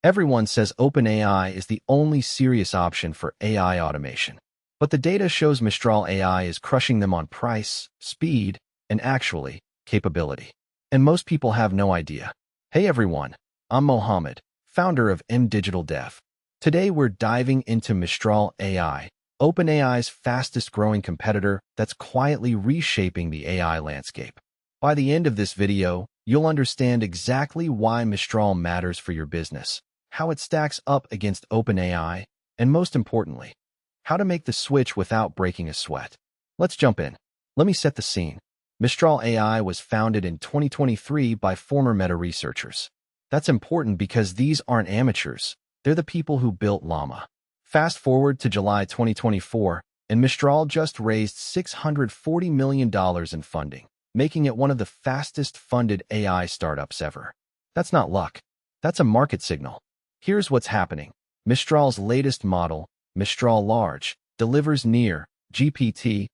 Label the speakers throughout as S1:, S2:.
S1: Everyone says OpenAI is the only serious option for AI automation. But the data shows Mistral AI is crushing them on price, speed, and actually, capability. And most people have no idea. Hey everyone, I'm Mohammed, founder of Digital Dev. Today we're diving into Mistral AI, OpenAI's fastest growing competitor that's quietly reshaping the AI landscape. By the end of this video, you'll understand exactly why Mistral matters for your business, how it stacks up against OpenAI, and most importantly, how to make the switch without breaking a sweat. Let's jump in. Let me set the scene. Mistral AI was founded in 2023 by former Meta researchers. That's important because these aren't amateurs. They're the people who built Llama. Fast forward to July 2024, and Mistral just raised $640 million in funding, making it one of the fastest funded AI startups ever. That's not luck. That's a market signal. Here's what's happening. Mistral's latest model, Mistral Large, delivers near GPT-4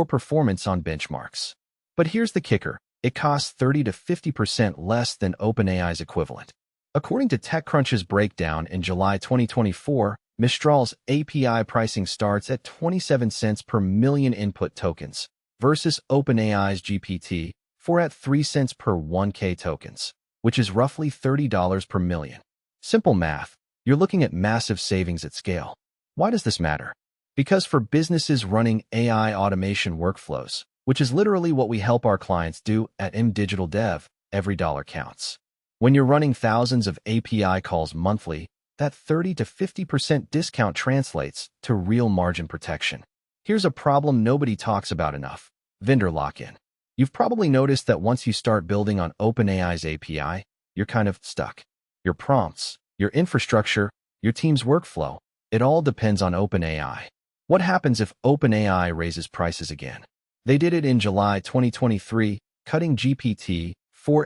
S1: performance on benchmarks. But here's the kicker. It costs 30 to 50% less than OpenAI's equivalent. According to TechCrunch's breakdown in July 2024, Mistral's API pricing starts at 27 cents per million input tokens versus OpenAI's GPT-4 at 3 cents per 1K tokens, which is roughly $30 per million. Simple math, you're looking at massive savings at scale. Why does this matter? Because for businesses running AI automation workflows, which is literally what we help our clients do at Digital Dev, every dollar counts. When you're running thousands of API calls monthly, that 30 to 50% discount translates to real margin protection. Here's a problem nobody talks about enough: vendor lock-in. You've probably noticed that once you start building on OpenAI's API, you're kind of stuck. Your prompts, your infrastructure, your team's workflow, it all depends on OpenAI. What happens if OpenAI raises prices again? They did it in July 2023, cutting GPT-4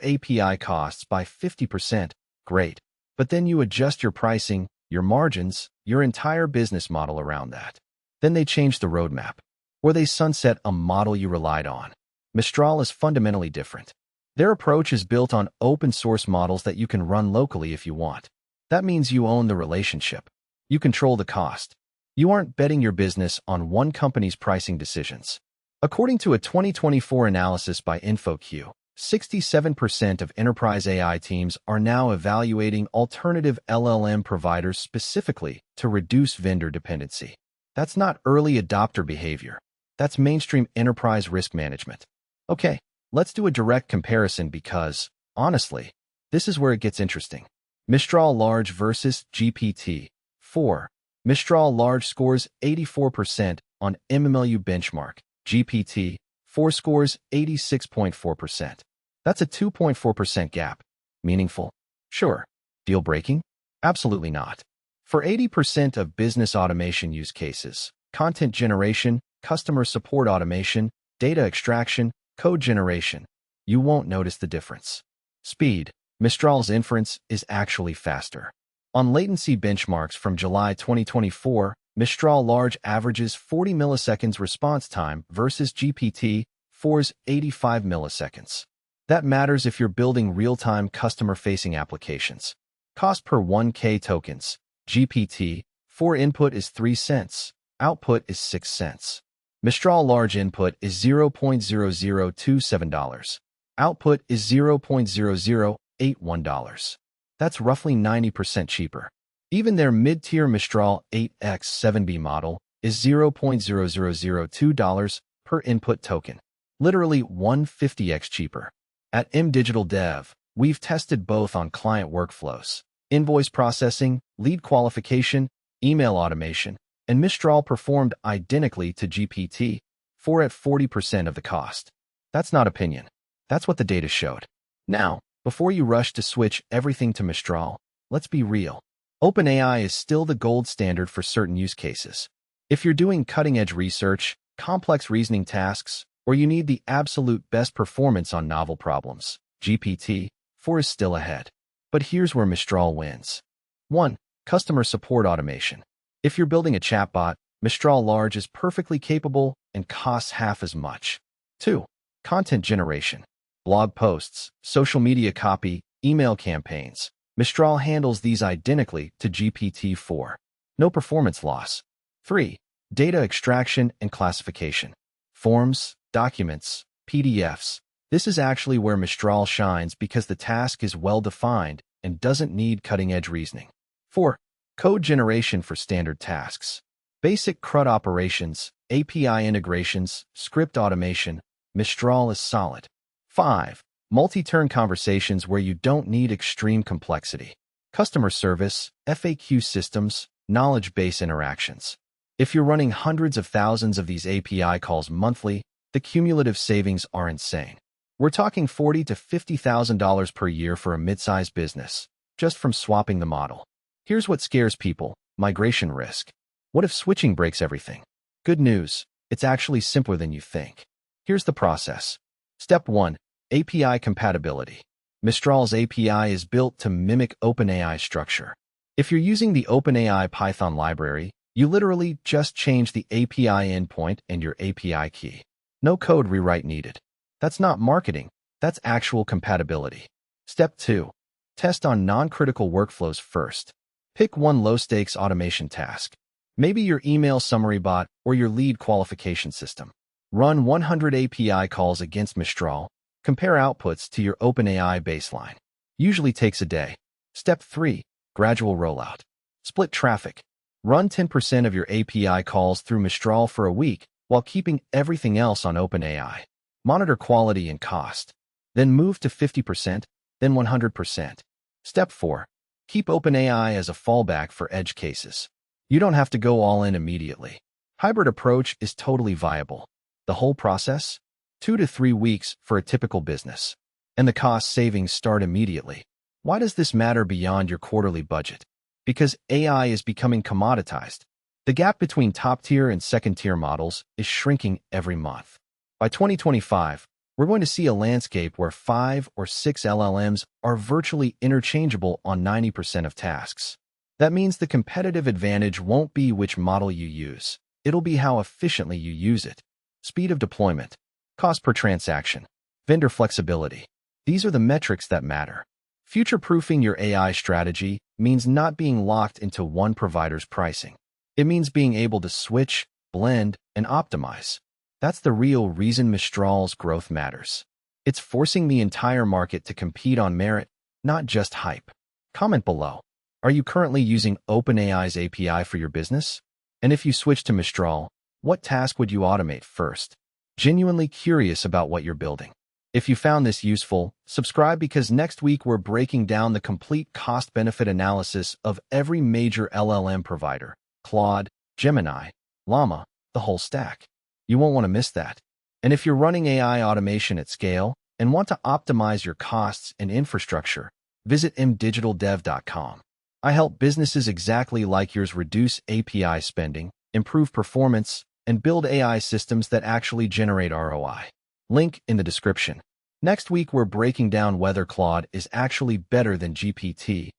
S1: API costs by 50%. Great. But then you adjust your pricing, your margins, your entire business model around that. Then they change the roadmap, or they sunset a model you relied on. Mistral is fundamentally different. Their approach is built on open source models that you can run locally if you want. That means you own the relationship. You control the cost. You aren't betting your business on one company's pricing decisions. According to a 2024 analysis by InfoQ, 67% of enterprise AI teams are now evaluating alternative LLM providers specifically to reduce vendor dependency. That's not early adopter behavior. That's mainstream enterprise risk management. Okay, let's do a direct comparison because, honestly, this is where it gets interesting. Mistral Large versus GPT-4. Mistral Large scores 84% on MMLU benchmark. GPT-4 scores 86.4%. That's a 2.4% gap. Meaningful? Sure. Deal-breaking? Absolutely not. For 80% of business automation use cases, content generation, customer support automation, data extraction, code generation, you won't notice the difference. Speed. Mistral's inference is actually faster. On latency benchmarks from July 2024, Mistral Large averages 40 milliseconds response time versus GPT-4's 85 milliseconds. That matters if you're building real-time customer-facing applications. Cost per 1K tokens. GPT-4 input is 3 cents. Output is 6 cents. Mistral Large input is $0.0027. Output is $0.0081. That's roughly 90% cheaper. Even their mid-tier Mistral 8x7B model is $0.0002 per input token, literally 150x cheaper. At Digital Dev, we've tested both on client workflows, invoice processing, lead qualification, email automation, and Mistral performed identically to GPT-4 at 40% of the cost. That's not opinion. That's what the data showed. Now, before you rush to switch everything to Mistral, let's be real. OpenAI is still the gold standard for certain use cases. If you're doing cutting-edge research, complex reasoning tasks, or you need the absolute best performance on novel problems, GPT-4 is still ahead. But here's where Mistral wins. 1. Customer support automation. If you're building a chatbot, Mistral Large is perfectly capable and costs half as much. 2. Content generation. Blog posts, social media copy, email campaigns. Mistral handles these identically to GPT-4. No performance loss. 3. Data extraction and classification. Forms, documents, PDFs. This is actually where Mistral shines because the task is well-defined and doesn't need cutting-edge reasoning. 4. Code generation for standard tasks. Basic CRUD operations, API integrations, script automation. Mistral is solid. 5. Multi-turn conversations where you don't need extreme complexity. Customer service, FAQ systems, knowledge base interactions. If you're running hundreds of thousands of these API calls monthly, the cumulative savings are insane. We're talking $40,000 to $50,000 per year for a mid-sized business, just from swapping the model. Here's what scares people: migration risk. What if switching breaks everything? Good news, it's actually simpler than you think. Here's the process. Step 1. API compatibility. Mistral's API is built to mimic OpenAI structure. If you're using the OpenAI Python library, you literally just change the API endpoint and your API key. No code rewrite needed. That's not marketing, that's actual compatibility. Step 2. Test on non-critical workflows first. Pick one low-stakes automation task. Maybe your email summary bot or your lead qualification system. Run 100 API calls against Mistral. Compare outputs to your OpenAI baseline. Usually takes a day. Step 3. Gradual rollout. Split traffic. Run 10% of your API calls through Mistral for a week while keeping everything else on OpenAI. Monitor quality and cost. Then move to 50%, then 100%. Step 4. Keep OpenAI as a fallback for edge cases. You don't have to go all in immediately. Hybrid approach is totally viable. The whole process? 2 to 3 weeks for a typical business. And the cost savings start immediately. Why does this matter beyond your quarterly budget? Because AI is becoming commoditized. The gap between top-tier and second-tier models is shrinking every month. By 2025, we're going to see a landscape where 5 or 6 LLMs are virtually interchangeable on 90% of tasks. That means the competitive advantage won't be which model you use. It'll be how efficiently you use it. Speed of deployment, cost per transaction, vendor flexibility. These are the metrics that matter. Future-proofing your AI strategy means not being locked into one provider's pricing. It means being able to switch, blend, and optimize. That's the real reason Mistral's growth matters. It's forcing the entire market to compete on merit, not just hype. Comment below. Are you currently using OpenAI's API for your business? And if you switch to Mistral, what task would you automate first? Genuinely curious about what you're building. If you found this useful, subscribe because next week we're breaking down the complete cost-benefit analysis of every major LLM provider: Claude, Gemini, Llama, the whole stack. You won't want to miss that. And if you're running AI automation at scale and want to optimize your costs and infrastructure, visit mdigitaldev.com. I help businesses exactly like yours reduce API spending, improve performance, and build AI systems that actually generate ROI. Link in the description. Next week, we're breaking down whether Claude is actually better than GPT-4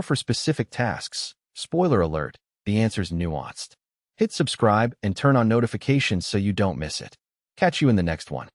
S1: for specific tasks. Spoiler alert, the answer's nuanced. Hit subscribe and turn on notifications so you don't miss it. Catch you in the next one.